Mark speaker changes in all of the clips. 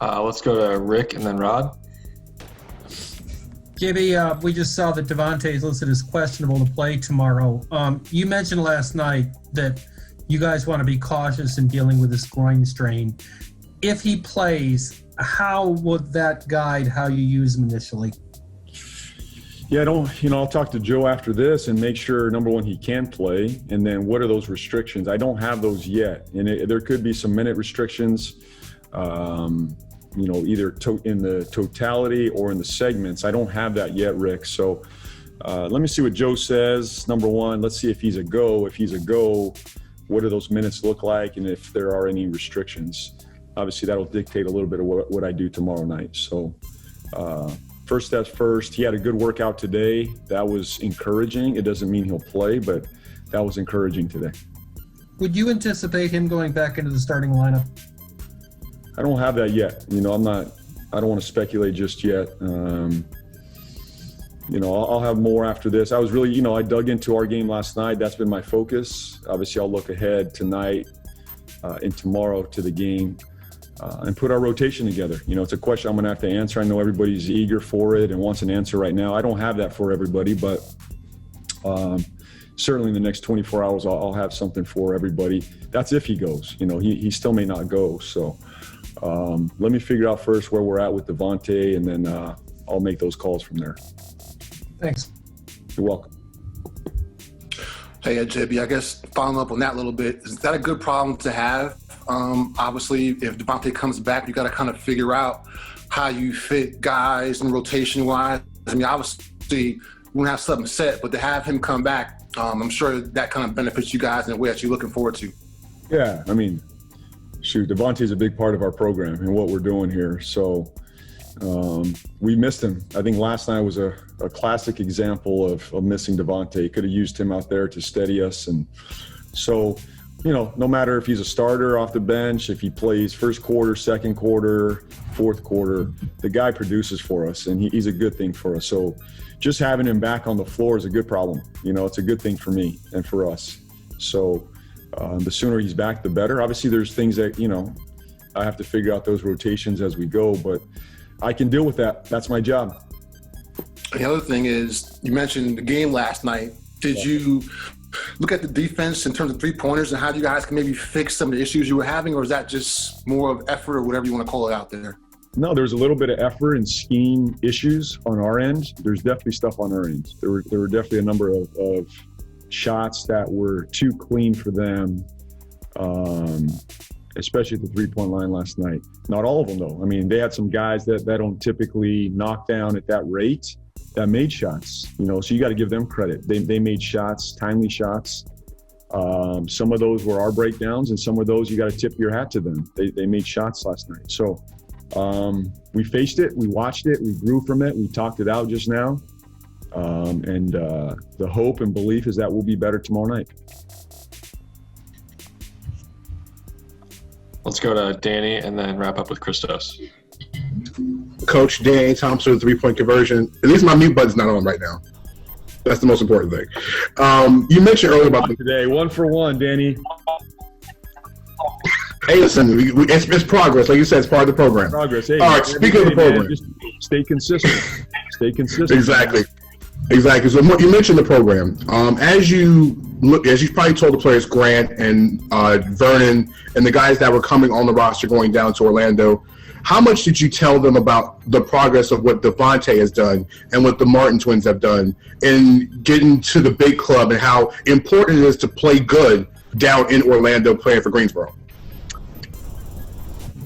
Speaker 1: Let's go to Rick and then Rod.
Speaker 2: JB, we just saw that Devonte is listed as questionable to play tomorrow. You mentioned last night that you guys want to be cautious in dealing with this groin strain. If he plays, how would that guide how you use him initially?
Speaker 3: Yeah, I'll talk to Joe after this and make sure, number one, he can play. And then what are those restrictions? I don't have those yet. And there could be some minute restrictions, either in the totality or in the segments. I don't have that yet, Rick. So let me see what Joe says. Number one, let's see if he's a go. If he's a go, what do those minutes look like? And if there are any restrictions. Obviously, that'll dictate a little bit of what I do tomorrow night. So first steps first. He had a good workout today. That was encouraging. It doesn't mean he'll play, but that was encouraging today.
Speaker 2: Would you anticipate him going back into the starting lineup?
Speaker 3: I don't have that yet. I don't want to speculate just yet. I'll have more after this. I was really, I dug into our game last night. That's been my focus. Obviously, I'll look ahead tonight and tomorrow to the game and put our rotation together. It's a question I'm going to have to answer. I know everybody's eager for it and wants an answer right now. I don't have that for everybody, but certainly in the next 24 hours, I'll have something for everybody. That's if he goes. He still may not go. So let me figure out first where we're at with Devonte, and then I'll make those calls from there.
Speaker 2: Thanks.
Speaker 3: You're welcome.
Speaker 4: Hey, JB, I guess following up on that a little bit, is that a good problem to have? Obviously, if Devonte comes back, you got to kind of figure out how you fit guys and rotation-wise. I mean, obviously, we don't have something set, but to have him come back, I'm sure that kind of benefits you guys in a way that you're looking forward to.
Speaker 3: Yeah, Devonte's a big part of our program and what we're doing here. So we missed him. I think last night was a classic example of missing Devonte. Could have used him out there to steady us. And so, no matter if he's a starter off the bench, if he plays first quarter, second quarter, fourth quarter, the guy produces for us, and he's a good thing for us. So just having him back on the floor is a good problem. It's a good thing for me and for us. So the sooner he's back, the better. Obviously, there's things that, I have to figure out those rotations as we go, but I can deal with that. That's my job.
Speaker 4: The other thing is, you mentioned the game last night. Did you look at the defense in terms of three-pointers and how you guys can maybe fix some of the issues you were having, or is that just more of effort or whatever you want to call it out there?
Speaker 3: No, there's a little bit of effort and scheme issues on our end. There's definitely stuff on our end. There were definitely a number of shots that were too clean for them, especially at the three-point line last night. Not all of them, though. They had some guys that don't typically knock down at that rate that made shots, so you got to give them credit. They made shots, timely shots. Some of those were our breakdowns, and some of those you got to tip your hat to them. They made shots last night. So we faced it, we watched it, we grew from it, we talked it out just now. And the hope and belief is that we'll be better tomorrow night.
Speaker 1: Let's go to Danny and then wrap up with Christos.
Speaker 5: Coach Danny Thompson with three-point conversion. At least my mute button's not on right now. That's the most important thing. You mentioned earlier about
Speaker 3: today. 1 for 1, Danny.
Speaker 5: Hey, listen, it's progress. Like you said, it's part of the program.
Speaker 3: Progress. Hey,
Speaker 5: all right, speaking of the program.
Speaker 3: Just stay consistent. Stay consistent.
Speaker 5: Exactly. So you mentioned the program. As you probably told the players, Grant and Vernon and the guys that were coming on the roster going down to Orlando, how much did you tell them about the progress of what Devonte has done and what the Martin twins have done in getting to the big club and how important it is to play good down in Orlando playing for Greensboro?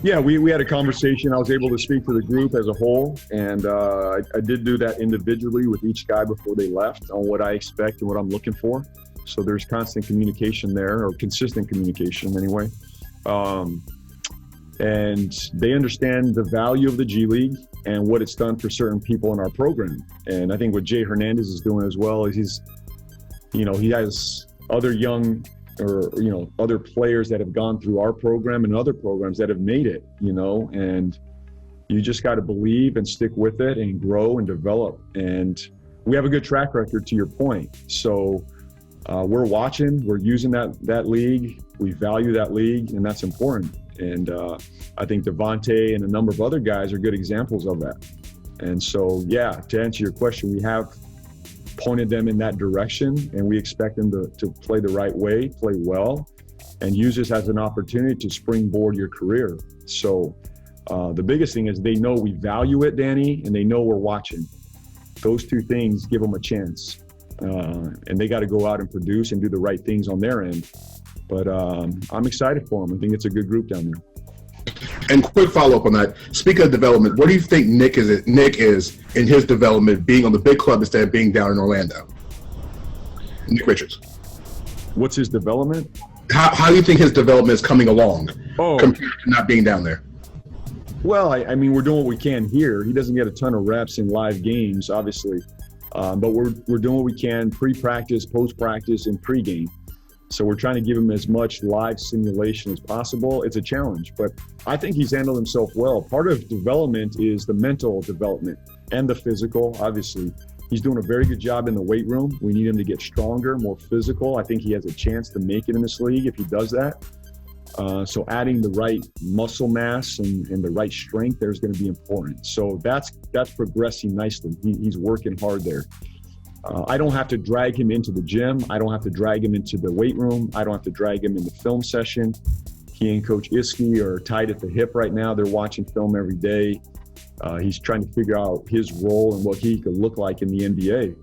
Speaker 3: Yeah, we had a conversation. I was able to speak to the group as a whole, and I did do that individually with each guy before they left on what I expect and what I'm looking for. So there's constant communication there, or consistent communication anyway. And they understand the value of the G League and what it's done for certain people in our program. And I think what Jay Hernandez is doing as well is he has other young or, other players that have gone through our program and other programs that have made it, and you just got to believe and stick with it and grow and develop. And we have a good track record, to your point. So we're watching, we're using that league. We value that league, and that's important. And I think Devonte and a number of other guys are good examples of that. And so, yeah, to answer your question, we have pointed them in that direction, and we expect them to play the right way, play well, and use this as an opportunity to springboard your career. So the biggest thing is they know we value it, Danny, and they know we're watching. Those two things give them a chance. And they got to go out and produce and do the right things on their end. But I'm excited for them. I think it's a good group down there.
Speaker 5: And quick follow-up on that. Speaking of development, what do you think Nick is in his development, being on the big club instead of being down in Orlando? Nick Richards.
Speaker 3: What's his development?
Speaker 5: How do you think his development is coming along compared to not being down there?
Speaker 3: Well, I mean, we're doing what we can here. He doesn't get a ton of reps in live games, obviously. But we're doing what we can pre-practice, post-practice, and pre-game. So we're trying to give him as much live simulation as possible. It's a challenge, but I think he's handled himself well. Part of development is the mental development and the physical, obviously. He's doing a very good job in the weight room. We need him to get stronger, more physical. I think he has a chance to make it in this league if he does that. So adding the right muscle mass and the right strength there is going to be important. So that's progressing nicely. He's working hard there. I don't have to drag him into the gym. I don't have to drag him into the weight room. I don't have to drag him in the film session. He and Coach Iskey are tied at the hip right now. They're watching film every day. He's trying to figure out his role and what he could look like in the NBA.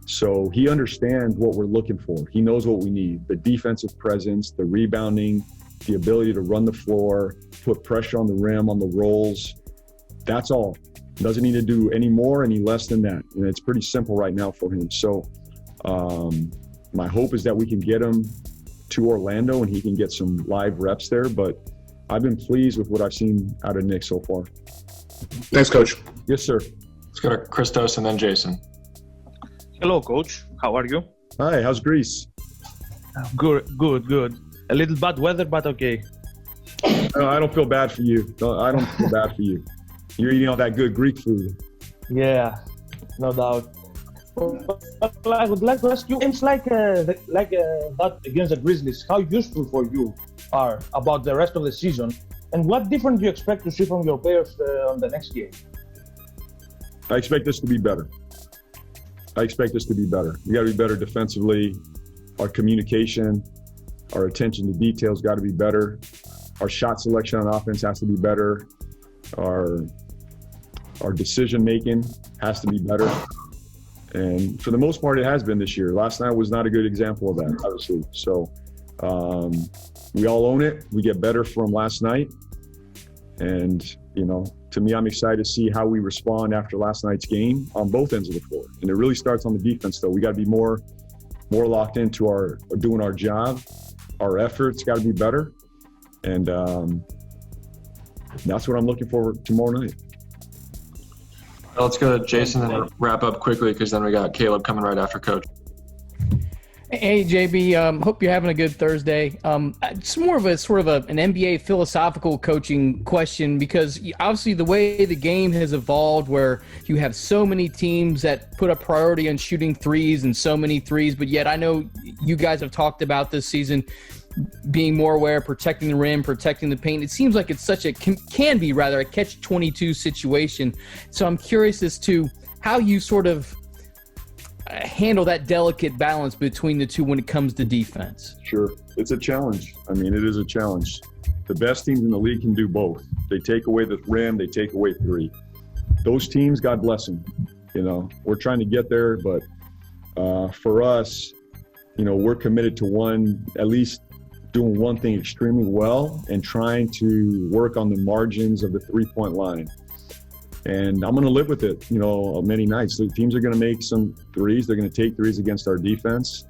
Speaker 3: So he understands what we're looking for. He knows what we need: the defensive presence, the rebounding, the ability to run the floor, put pressure on the rim, on the rolls. That's all. Doesn't need to do any more, any less than that. And it's pretty simple right now for him. So my hope is that we can get him to Orlando and he can get some live reps there. But I've been pleased with what I've seen out of Nick so far.
Speaker 5: Thanks, Coach.
Speaker 3: Yes, sir.
Speaker 1: Let's go to Christos and then Jason.
Speaker 6: Hello, Coach. How are you?
Speaker 3: Hi, how's Greece?
Speaker 6: Good. A little bad weather, but okay.
Speaker 3: No, I don't feel bad for you. No, I don't feel bad for you. You're eating all that good Greek food.
Speaker 6: Yeah, no doubt. I would like to ask you, games like that against the Grizzlies, how useful for you are about the rest of the season, and what different do you expect to see from your players on the next game?
Speaker 3: I expect us to be better. We got to be better defensively. Our communication, our attention to details got to be better. Our shot selection on offense has to be better. Our decision making has to be better. And for the most part, it has been this year. Last night was not a good example of that, obviously. So we all own it. We get better from last night. And, to me, I'm excited to see how we respond after last night's game on both ends of the floor. And it really starts on the defense, though. We got to be more locked into doing our job. Our efforts got to be better. And that's what I'm looking for tomorrow night.
Speaker 1: Let's go to Jason and wrap up quickly because then we got Caleb coming right after Coach.
Speaker 7: Hey, JB, hope you're having a good Thursday. It's more of an NBA philosophical coaching question because obviously the way the game has evolved where you have so many teams that put a priority on shooting threes and so many threes, but yet I know you guys have talked about this season being more aware, protecting the rim, protecting the paint. It seems like it's can be a catch-22 situation. So I'm curious as to how you sort of handle that delicate balance between the two when it comes to defense.
Speaker 3: Sure. It's a challenge. I mean, it is a challenge. The best teams in the league can do both. They take away the rim, they take away three. Those teams, God bless them. We're trying to get there, but for us, we're committed to at least doing one thing extremely well and trying to work on the margins of the three-point line. And I'm going to live with it, many nights. The teams are going to make some threes. They're going to take threes against our defense.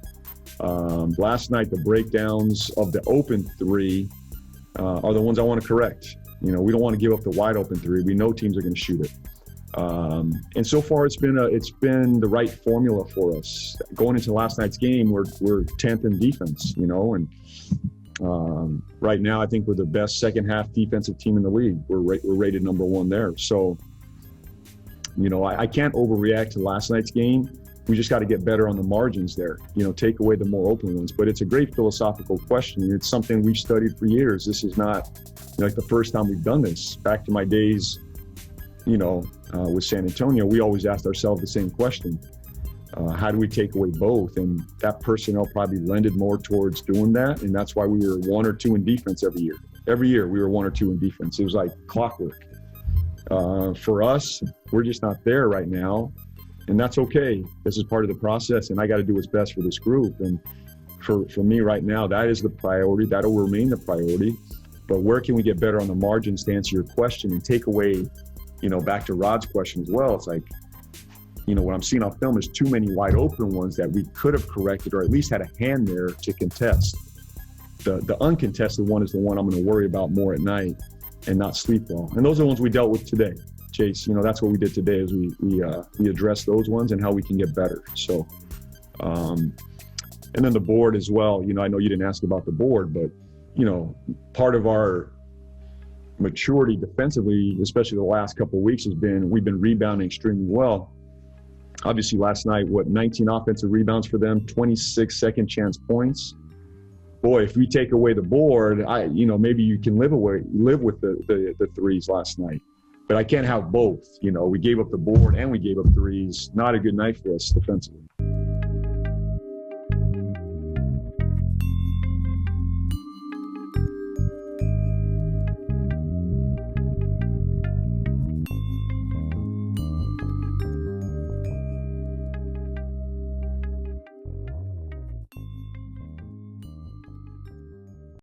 Speaker 3: Last night, the breakdowns of the open three are the ones I want to correct. We don't want to give up the wide open three. We know teams are going to shoot it. And so far, it's been the right formula for us. Going into last night's game, we're 10th in defense, and right now, I think we're the best second half defensive team in the league. We're rated number 1 there. So, I can't overreact to last night's game. we just got to get better on the margins there, take away the more open ones. But it's a great philosophical question. It's something we've studied for years. This is not like the first time we've done this. Back to my days, with San Antonio, we always asked ourselves the same question. How do we take away both? And that personnel probably lended more towards doing that. And that's why we were 1 or 2 in defense every year. Every year we were 1 or 2 in defense. It was like clockwork. For us, we're just not there right now. And that's okay. This is part of the process, and I got to do what's best for this group. And for me right now, that is the priority. That'll remain the priority. But where can we get better on the margins, to answer your question and take away, back to Rod's question as well? It's like, what I'm seeing on film is too many wide open ones that we could have corrected, or at least had a hand there to contest. The uncontested one is the one I'm going to worry about more at night and not sleep well. And those are the ones we dealt with today. Chase, that's what we did today, is we addressed those ones and how we can get better. So, and then the board as well. I know you didn't ask about the board, but part of our maturity defensively, especially the last couple of weeks, has been we've been rebounding extremely well. Obviously, last night, 19 offensive rebounds for them, 26 second chance points. Boy, if we take away the board, maybe you can live with the threes last night. But I can't have both. We gave up the board and we gave up threes. Not a good night for us defensively.